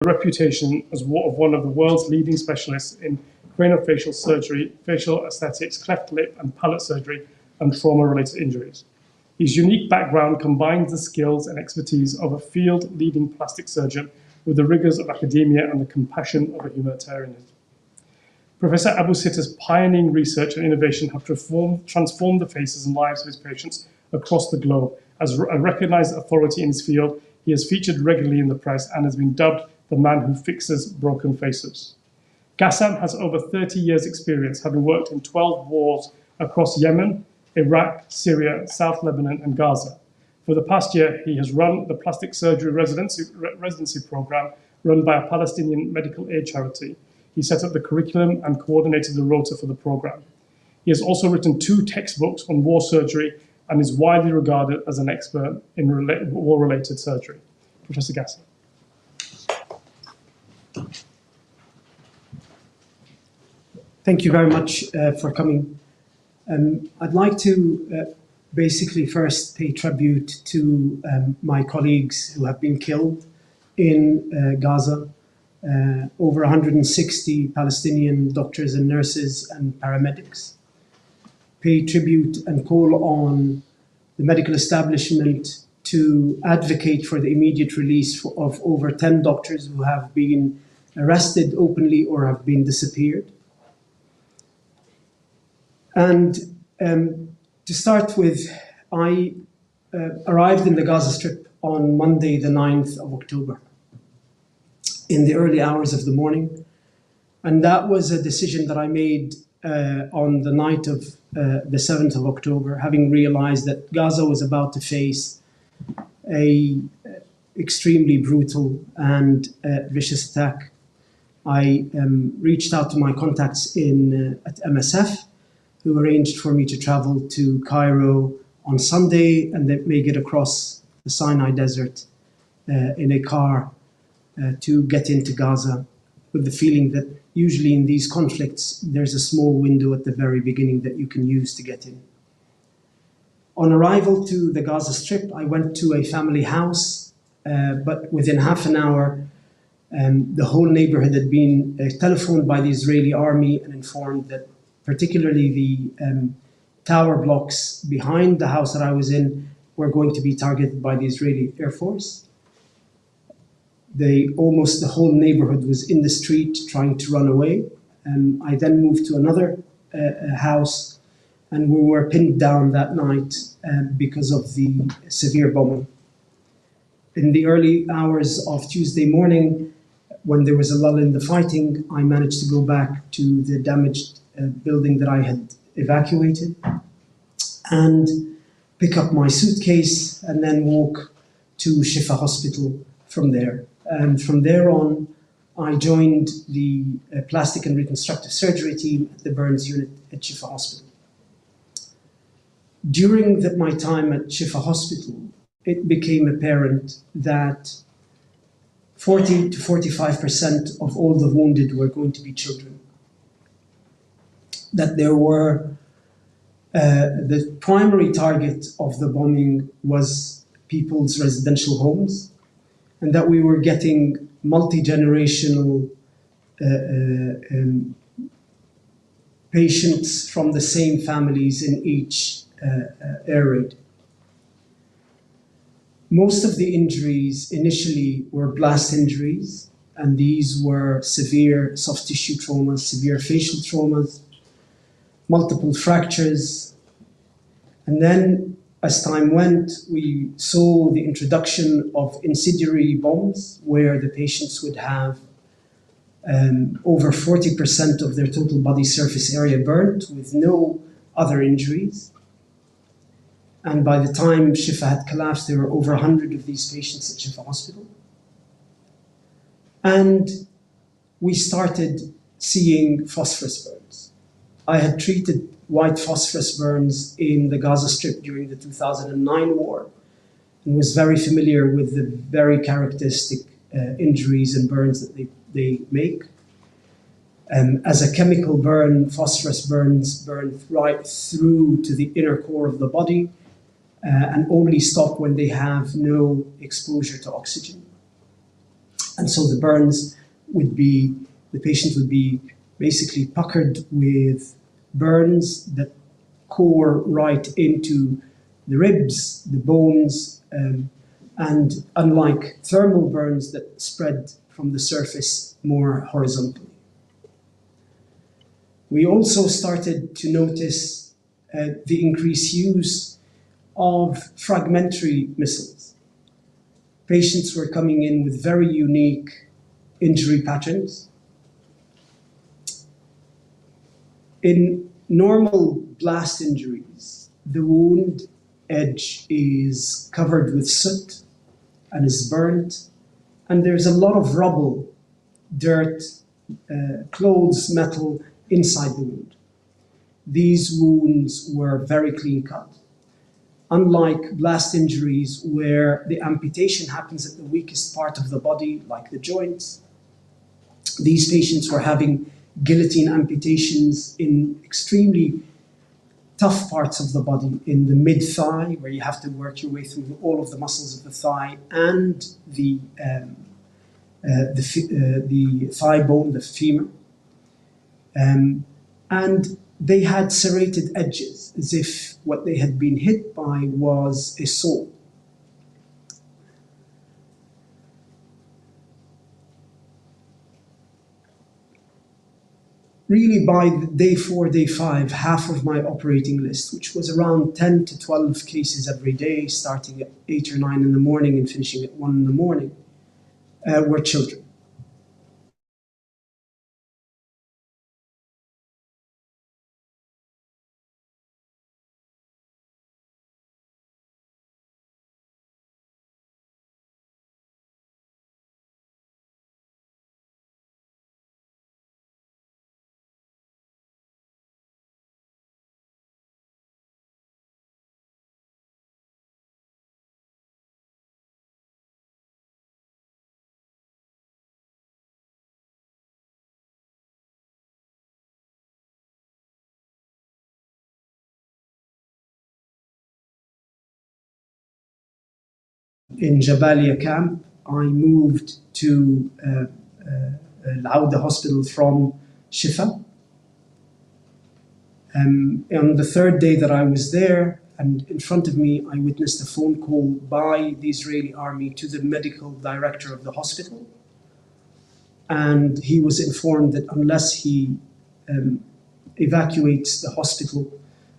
reputation as one of the world's leading specialists in craniofacial surgery, facial aesthetics, cleft lip and palate surgery, and trauma-related injuries. His unique background combines the skills and expertise of a field-leading plastic surgeon with the rigors of academia and the compassion of a humanitarian. Professor Abu Sitta's pioneering research and innovation have transformed the faces and lives of his patients across the globe. As a recognized authority in his field, he has featured regularly in the press and has been dubbed the man who fixes broken faces. غسان has over 30 years' experience, having worked in 12 wars across Yemen, Iraq, Syria, South Lebanon, and Gaza. For the past year, he has run the plastic surgery residency program run by a Palestinian medical aid charity. He set up the curriculum and coordinated the rota for the program. He has also written 2 textbooks on war surgery and is widely regarded as an expert in war-related surgery. Professor غسان. Thank you very much for coming. I'd like to basically first pay tribute to my colleagues who have been killed in Gaza. Over 160 Palestinian doctors and nurses and paramedics. Pay tribute and call on the medical establishment to advocate for the immediate release of over 10 doctors who have been arrested openly or have been disappeared. And to start with, I arrived in the Gaza Strip on Monday, the 9th of October, in the early hours of the morning. And that was a decision that I made on the night of the 7th of October, having realized that Gaza was about to face a extremely brutal and vicious attack. I reached out to my contacts at MSF, who arranged for me to travel to Cairo on Sunday and then make it across the Sinai Desert in a car to get into Gaza, with the feeling that usually in these conflicts, there's a small window at the very beginning that you can use to get in. On arrival to the Gaza Strip, I went to a family house, but within half an hour, the whole neighborhood had been telephoned by the Israeli army and informed that particularly the tower blocks behind the house that I was in were going to be targeted by the Israeli Air Force. Almost the whole neighborhood was in the street trying to run away. I then moved to another house, and we were pinned down that night because of the severe bombing. In the early hours of Tuesday morning, when there was a lull in the fighting, I managed to go back to the damaged building that I had evacuated and pick up my suitcase and then walk to Shifa Hospital from there. And from there on, I joined the plastic and reconstructive surgery team at the burns unit at Shifa Hospital. During my time at Shifa Hospital, it became apparent that 40 to 45% of all the wounded were going to be children. That there were, the primary target of the bombing was people's residential homes, and that we were getting multi-generational patients from the same families in each air raid. Most of the injuries initially were blast injuries, and these were severe soft tissue traumas, severe facial traumas, multiple fractures. And then as time went, we saw the introduction of incendiary bombs where the patients would have over 40% of their total body surface area burnt with no other injuries. And by the time Shifa had collapsed, there were over 100 of these patients at Shifa Hospital. And we started seeing phosphorus burns. I had treated white phosphorus burns in the Gaza Strip during the 2009 war and was very familiar with the very characteristic injuries and burns that they make. As a chemical burn, phosphorus burns burn right through to the inner core of the body and only stop when they have no exposure to oxygen. And so the burns would be, the patient would be basically puckered with burns that core right into the ribs, the bones, and unlike thermal burns that spread from the surface more horizontally. We also started to notice the increased use of fragmentary missiles. Patients were coming in with very unique injury patterns. In normal blast injuries, the wound edge is covered with soot and is burnt, and there's a lot of rubble, dirt, clothes, metal inside the wound. These wounds were very clean cut. Unlike blast injuries where the amputation happens at the weakest part of the body, like the joints, these patients were having guillotine amputations in extremely tough parts of the body, in the mid-thigh, where you have to work your way through all of the muscles of the thigh, and the thigh bone, the femur. And they had serrated edges, as if what they had been hit by was a saw. Really, by day 4, day 5, half of my operating list, which was around 10 to 12 cases every day, starting at 8 or 9 in the morning and finishing at 1 in the morning, were children. In Jabalia camp, I moved to Al-Auda hospital from Shifa. On the 3rd day that I was there, and in front of me, I witnessed a phone call by the Israeli army to the medical director of the hospital. And he was informed that unless he evacuates the hospital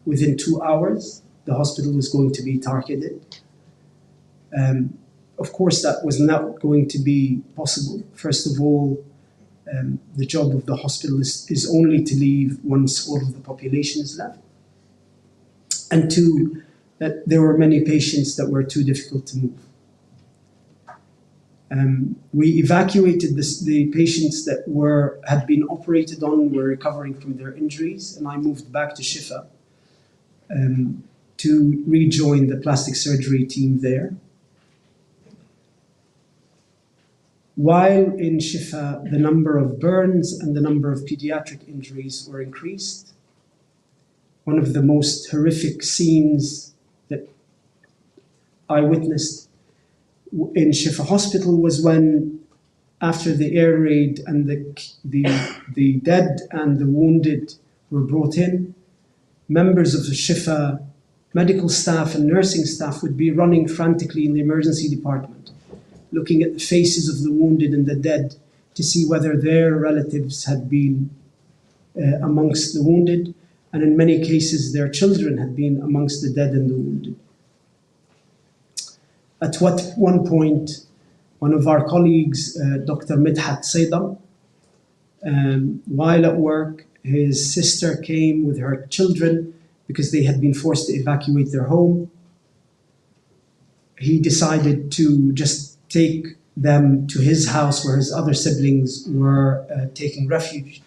within 2 hours, the hospital is going to be targeted. Of course, that was not going to be possible. First of all, the job of the hospital is only to leave once all of the population is left. And 2, that there were many patients that were too difficult to move. We evacuated the patients that had been operated on, were recovering from their injuries, and I moved back to Shifa to rejoin the plastic surgery team there. While in Shifa, the number of burns and the number of pediatric injuries were increased. One of the most horrific scenes that I witnessed in Shifa Hospital was when, after the air raid and the dead and the wounded were brought in, members of the Shifa medical staff and nursing staff would be running frantically in the emergency department, looking at the faces of the wounded and the dead to see whether their relatives had been amongst the wounded, and in many cases their children had been amongst the dead and the wounded. At one point, one of our colleagues, Dr. Midhat Saydam, while at work, his sister came with her children because they had been forced to evacuate their home. He decided to just take them to his house where his other siblings were taking refuge.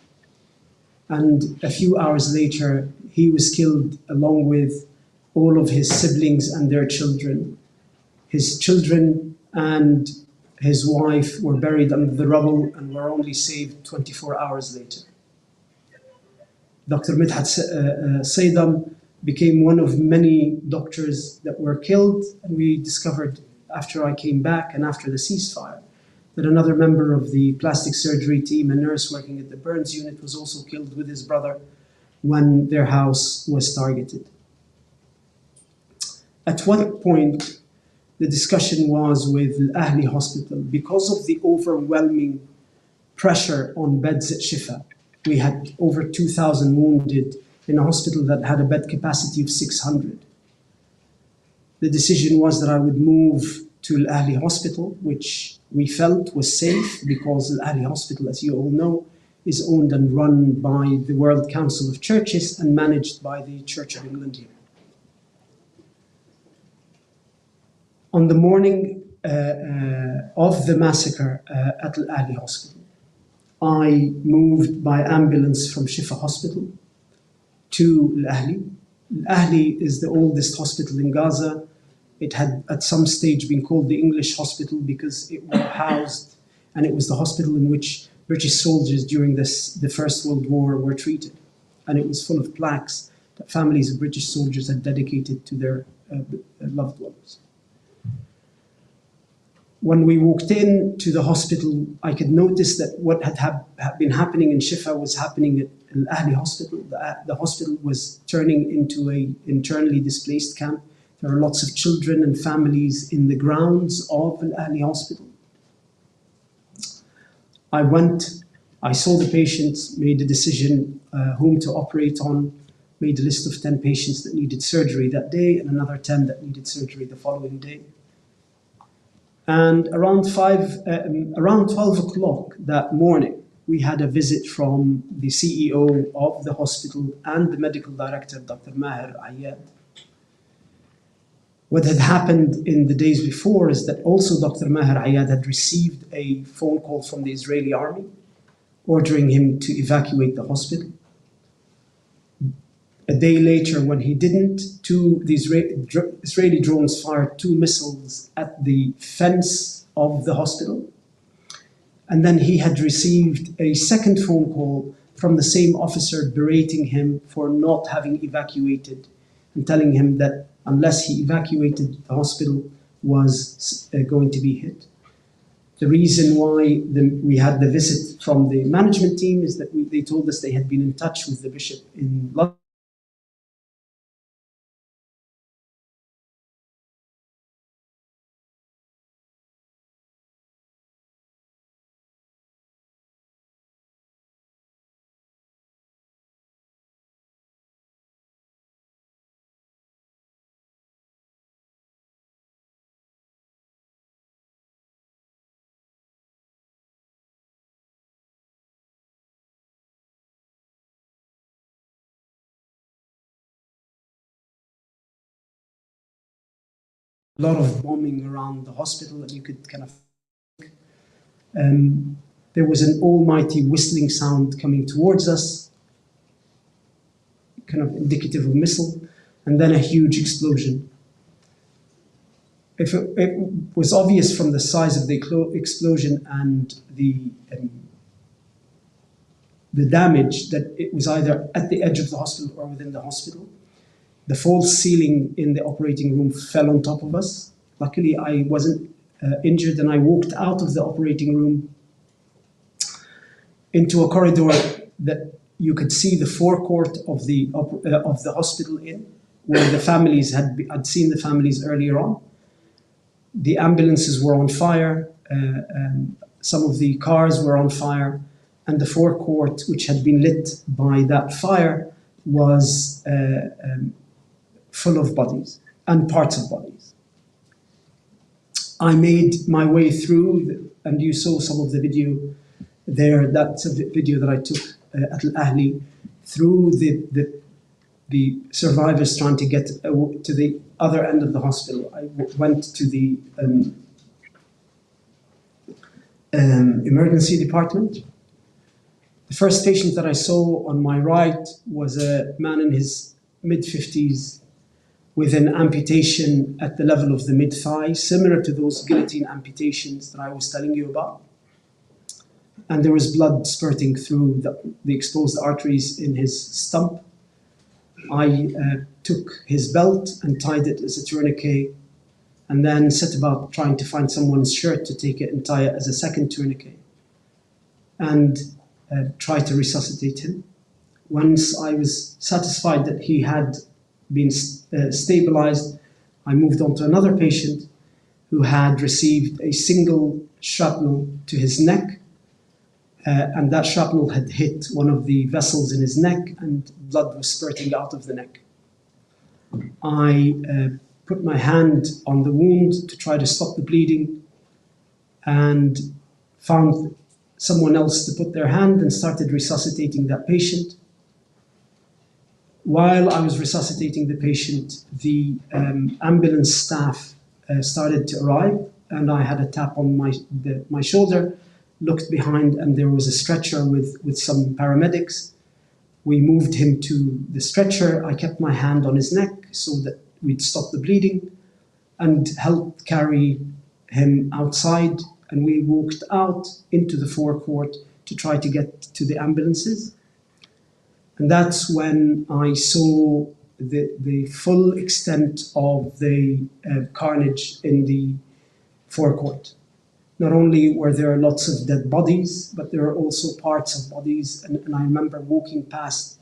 And a few hours later, he was killed along with all of his siblings and their children. His children and his wife were buried under the rubble and were only saved 24 hours later. Dr. Midhat Saydam became one of many doctors that were killed, and we discovered after I came back and after the ceasefire that another member of the plastic surgery team, a nurse working at the burns unit, was also killed with his brother when their house was targeted. At what point the discussion was with Al-Ahli Hospital, because of the overwhelming pressure on beds at Shifa. We had over 2,000 wounded in a hospital that had a bed capacity of 600. The decision was that I would move to Al-Ahli Hospital, which we felt was safe because Al-Ahli Hospital, as you all know, is owned and run by the World Council of Churches and managed by the Church of England here. On the morning of the massacre at Al-Ahli Hospital, I moved by ambulance from Shifa Hospital to Al-Ahli. Al-Ahli is the oldest hospital in Gaza. It had at some stage been called the English Hospital because it was housed, and it was the hospital in which British soldiers during the First World War were treated. And it was full of plaques that families of British soldiers had dedicated to their loved ones. When we walked into the hospital, I could notice that what had been happening in Shifa was happening at Al-Ahli Hospital. The hospital was turning into an internally displaced camp. There are lots of children and families in the grounds of Al-Ahli Hospital. I went, I saw the patients, made a decision whom to operate on, made a list of 10 patients that needed surgery that day and another 10 that needed surgery the following day. And around 12 o'clock that morning, we had a visit from the CEO of the hospital and the medical director, Dr. Maher Ayad. What had happened in the days before is that also Dr. Maher Ayad had received a phone call from the Israeli army ordering him to evacuate the hospital. A day later, when he didn't, the Israeli drones fired 2 missiles at the fence of the hospital. And then he had received a second phone call from the same officer berating him for not having evacuated and telling him that unless he evacuated, the hospital was going to be hit. The reason why we had the visit from the management team is that they told us they had been in touch with the bishop in London. A lot of bombing around the hospital that you could kind of... there was an almighty whistling sound coming towards us, kind of indicative of missile, and then a huge explosion. It was obvious from the size of the explosion and the damage that it was either at the edge of the hospital or within the hospital. The false ceiling in the operating room fell on top of us. Luckily, I wasn't injured, and I walked out of the operating room into a corridor that you could see the forecourt of the hospital in, where the families I'd seen the families earlier on. The ambulances were on fire, some of the cars were on fire, and the forecourt, which had been lit by that fire, was full of bodies and parts of bodies. I made my way through, and you saw some of the video there. That's a video that I took at Al-Ahli, through the survivors trying to get to the other end of the hospital. I went to the emergency department. The first patient that I saw on my right was a man in his mid-50s with an amputation at the level of the mid-thigh, similar to those guillotine amputations that I was telling you about. And there was blood spurting through the exposed arteries in his stump. I took his belt and tied it as a tourniquet and then set about trying to find someone's shirt to take it and tie it as a second tourniquet, and try to resuscitate him. Once I was satisfied that he had been stabilized, I moved on to another patient who had received a single shrapnel to his neck, and that shrapnel had hit one of the vessels in his neck, and blood was spurting out of the neck. I put my hand on the wound to try to stop the bleeding, and found someone else to put their hand and started resuscitating that patient. While I was resuscitating the patient, the ambulance staff started to arrive, and I had a tap on my shoulder, looked behind, and there was a stretcher with some paramedics. We moved him to the stretcher. I kept my hand on his neck so that we'd stop the bleeding, and helped carry him outside, and we walked out into the forecourt to try to get to the ambulances. And that's when I saw the full extent of the carnage in the forecourt. Not only were there lots of dead bodies, but there were also parts of bodies, and I remember walking past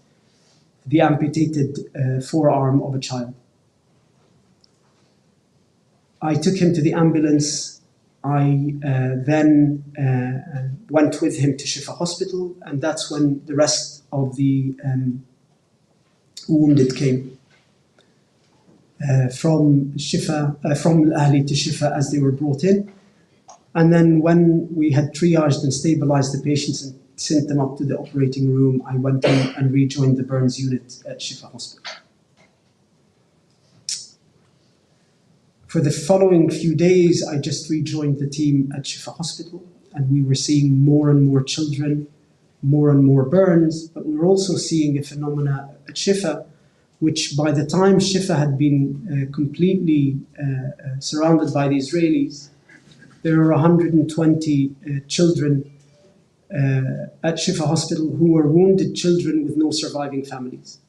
the amputated forearm of a child. I took him to the ambulance. I then went with him to Shifa Hospital, and that's when the rest of the wounded came. From Al-Ahli to Shifa as they were brought in. And then when we had triaged and stabilized the patients and sent them up to the operating room, I went in and rejoined the burns unit at Shifa Hospital. For the following few days, I just rejoined the team at Shifa Hospital, and we were seeing more and more children, more and more burns, but we were also seeing a phenomena at Shifa, which by the time Shifa had been completely surrounded by the Israelis, there were 120 children at Shifa Hospital who were wounded children with no surviving families.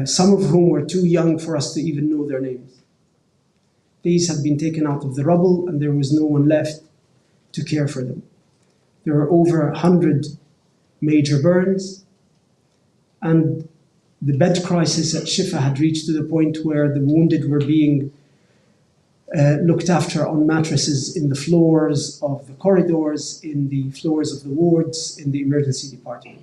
Some of whom were too young for us to even know their names. These had been taken out of the rubble, and there was no one left to care for them. There were over 100 major burns, and the bed crisis at Shifa had reached to the point where the wounded were being looked after on mattresses in the floors of the corridors, in the floors of the wards, in the emergency department.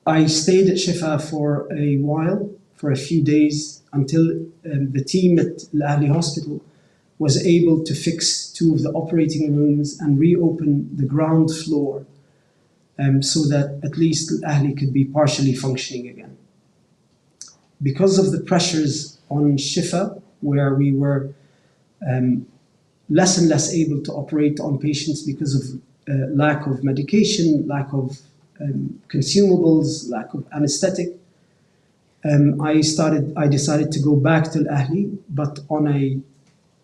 I stayed at Shifa for a while, for a few days, until the team at Al-Ahli Hospital was able to fix two of the operating rooms and reopen the ground floor so that at least Al-Ahli could be partially functioning again. Because of the pressures on Shifa, where we were less and less able to operate on patients because of lack of medication, lack of consumables, lack of anesthetic, I decided to go back to Al-Ahli, but on a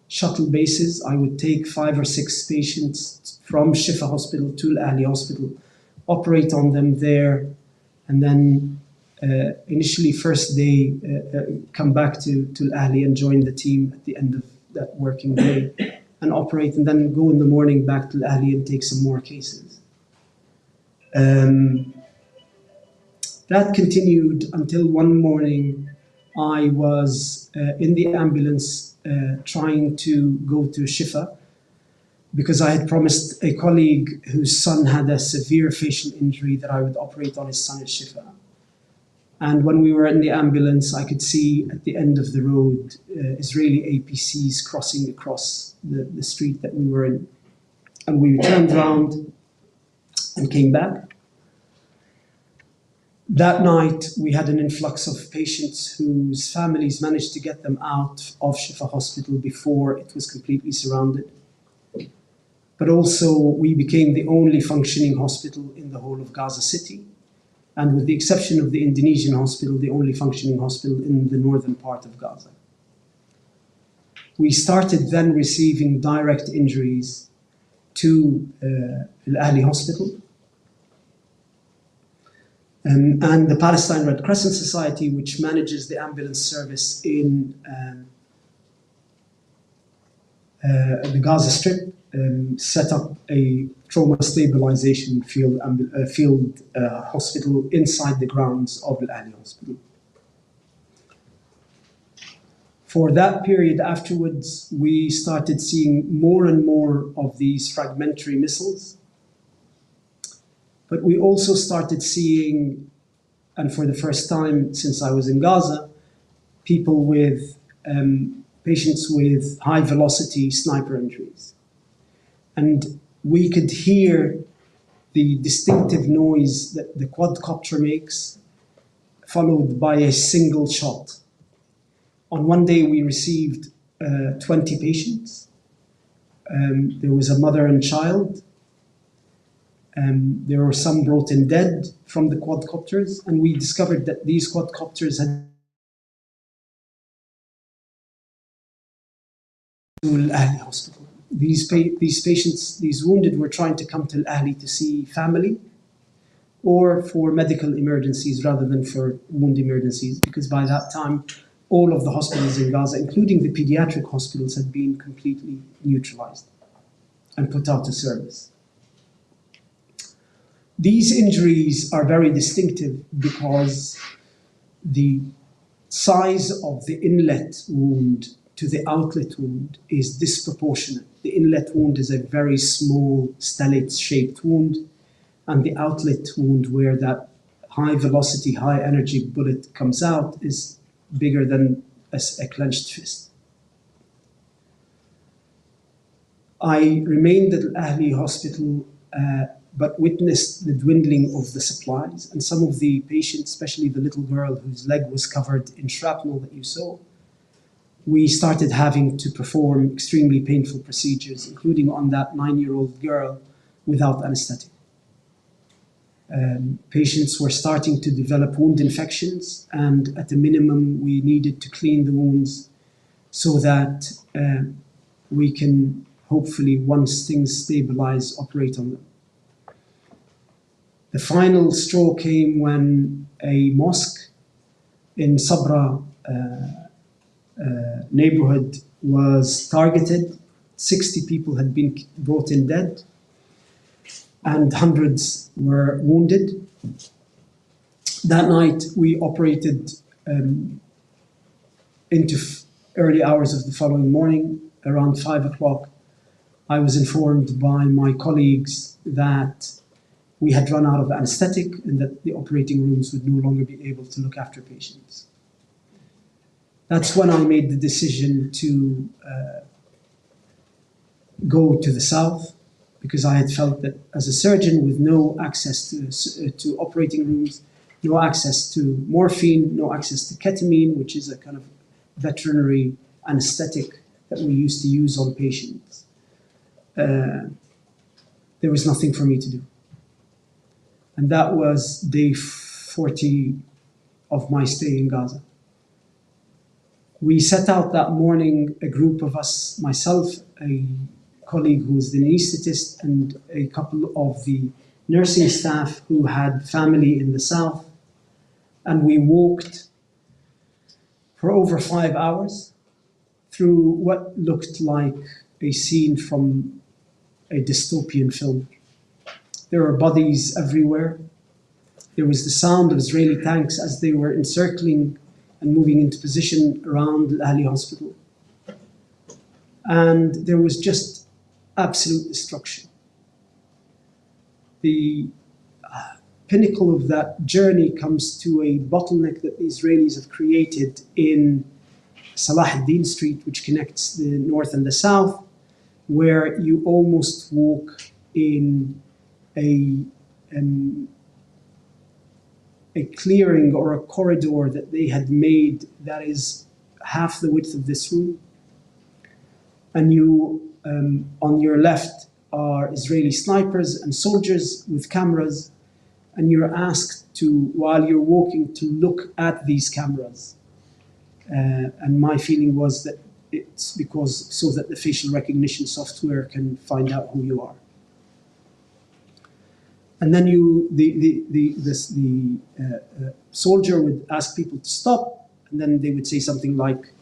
shuttle basis. I would take 5 or 6 patients from Shifa Hospital to Al-Ahli Hospital, operate on them there, and then initially first day come back to Al-Ahli and join the team at the end of that working day and operate, and then go in the morning back to Al-Ahli and take some more cases. That continued until one morning I was in the ambulance trying to go to Shifa because I had promised a colleague whose son had a severe facial injury that I would operate on his son at Shifa. And when we were in the ambulance, I could see at the end of the road Israeli APCs crossing across the street that we were in. And we turned around and came back. That night, we had an influx of patients whose families managed to get them out of Shifa Hospital before it was completely surrounded. But also, we became the only functioning hospital in the whole of Gaza City, and with the exception of the Indonesian hospital, the only functioning hospital in the northern part of Gaza. We started then receiving direct injuries to Al-Ahli Hospital. and the Palestine Red Crescent Society, which manages the ambulance service in the Gaza Strip, set up a trauma stabilization field hospital inside the grounds of Al Ahli Hospital. For that period afterwards, we started seeing more and more of these fragmentary missiles. But we also started seeing, and for the first time since I was in Gaza, people with, patients with high velocity sniper injuries. And we could hear the distinctive noise that the quadcopter makes, followed by a single shot. On one day, we received 20 patients. There was a mother and child. There were some brought in dead from the quadcopters, and we discovered that these quadcopters had to Al Ahli Hospital. These patients, these wounded, were trying to come to Al Ahli to see family or for medical emergencies rather than for wound emergencies, because by that time, all of the hospitals in Gaza, including the pediatric hospitals, had been completely neutralized and put out of service. These injuries are very distinctive because the size of the inlet wound to the outlet wound is disproportionate. The inlet wound is a very small stellate-shaped wound, and the outlet wound, where that high velocity, high energy bullet comes out, is bigger than a clenched fist. I remained at Al Ahli Hospital, but witnessed the dwindling of the supplies, and some of the patients, especially the little girl whose leg was covered in shrapnel that you saw, we started having to perform extremely painful procedures, including on that 9-year-old girl without anesthetic. Patients were starting to develop wound infections, and at a minimum, we needed to clean the wounds so that we can hopefully, once things stabilize, operate on them. The final straw came when a mosque in Sabra neighborhood was targeted. 60 people had been brought in dead, and hundreds were wounded. That night, we operated into early hours of the following morning. Around 5 o'clock, I was informed by my colleagues that we had run out of anesthetic and that the operating rooms would no longer be able to look after patients. That's when I made the decision to go to the south, because I had felt that as a surgeon with no access to operating rooms, no access to morphine, no access to ketamine, which is a kind of veterinary anesthetic that we used to use on patients, there was nothing for me to do. And that was day 40 of my stay in Gaza. We set out that morning, a group of us, myself, a colleague who was the anesthetist, and a couple of the nursing staff who had family in the south. And we walked for over 5 hours through what looked like a scene from a dystopian film. There were bodies everywhere. There was the sound of Israeli tanks as they were encircling and moving into position around Al Ahli Hospital. And there was just absolute destruction. The pinnacle of that journey comes to a bottleneck that the Israelis have created in Salah ad-Din Street, which connects the north and the south, where you almost walk in a clearing or a corridor that they had made that is half the width of this room. And you, on your left, are Israeli snipers and soldiers with cameras, and you're asked to, while you're walking, to look at these cameras. And my feeling was that it's because so that the facial recognition software can find out who you are. And then the soldier would ask people to stop, and then they would say something like,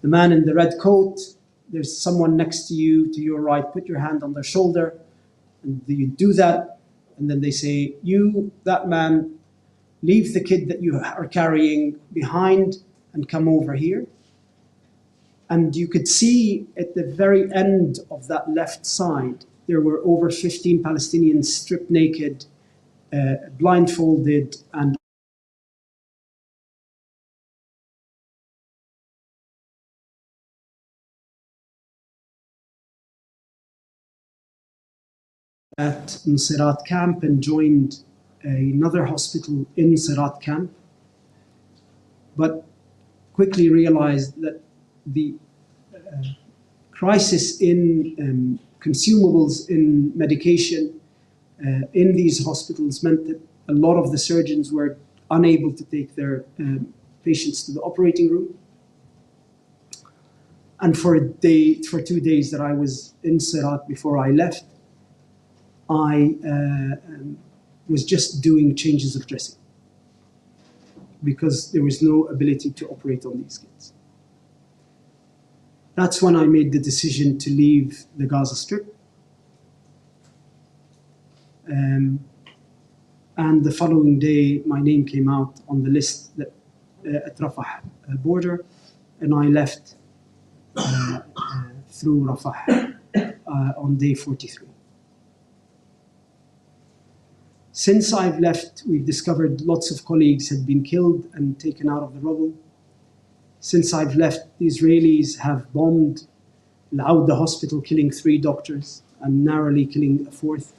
"The man in the red coat, there's someone next to you, to your right, put your hand on their shoulder." And you do that, and then they say, "You, that man, leave the kid that you are carrying behind and come over here." And you could see at the very end of that left side, there were over 15 Palestinians stripped naked, blindfolded, and at Nuseirat camp and joined another hospital in Sirat camp, but quickly realized that the crisis in consumables, in medication, in these hospitals meant that a lot of the surgeons were unable to take their patients to the operating room. And for 2 days that I was in Sirat before I left, I was just doing changes of dressing because there was no ability to operate on these kids. That's when I made the decision to leave the Gaza Strip. And the following day, my name came out on the list that, at Rafah border, and I left through Rafah on day 43. Since I've left, we've discovered lots of colleagues had been killed and taken out of the rubble. Since I've left, the Israelis have bombed Al-Awda hospital, killing 3 doctors and narrowly killing a 4th.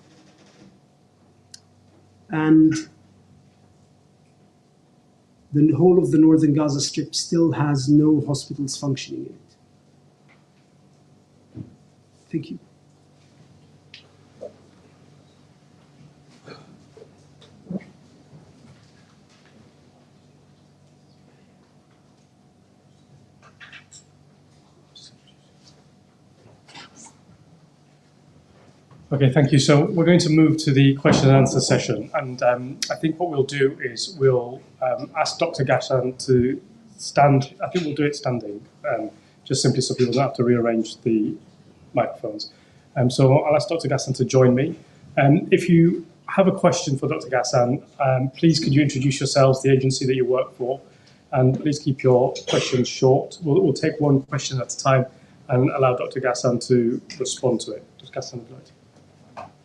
And the whole of the northern Gaza Strip still has no hospitals functioning in it. Thank you. Okay, thank you. So we're going to move to the question and answer session. And I think what we'll do is we'll ask Dr. Ghassan to stand. I think we'll do it standing, just simply so people don't have to rearrange the microphones. So I'll ask Dr. Ghassan to join me. If you have a question for Dr. Ghassan, please could you introduce yourselves, the agency that you work for, and please keep your questions short. We'll take one question at a time and allow Dr. Ghassan to respond to it. Dr. Ghassan, would you like to?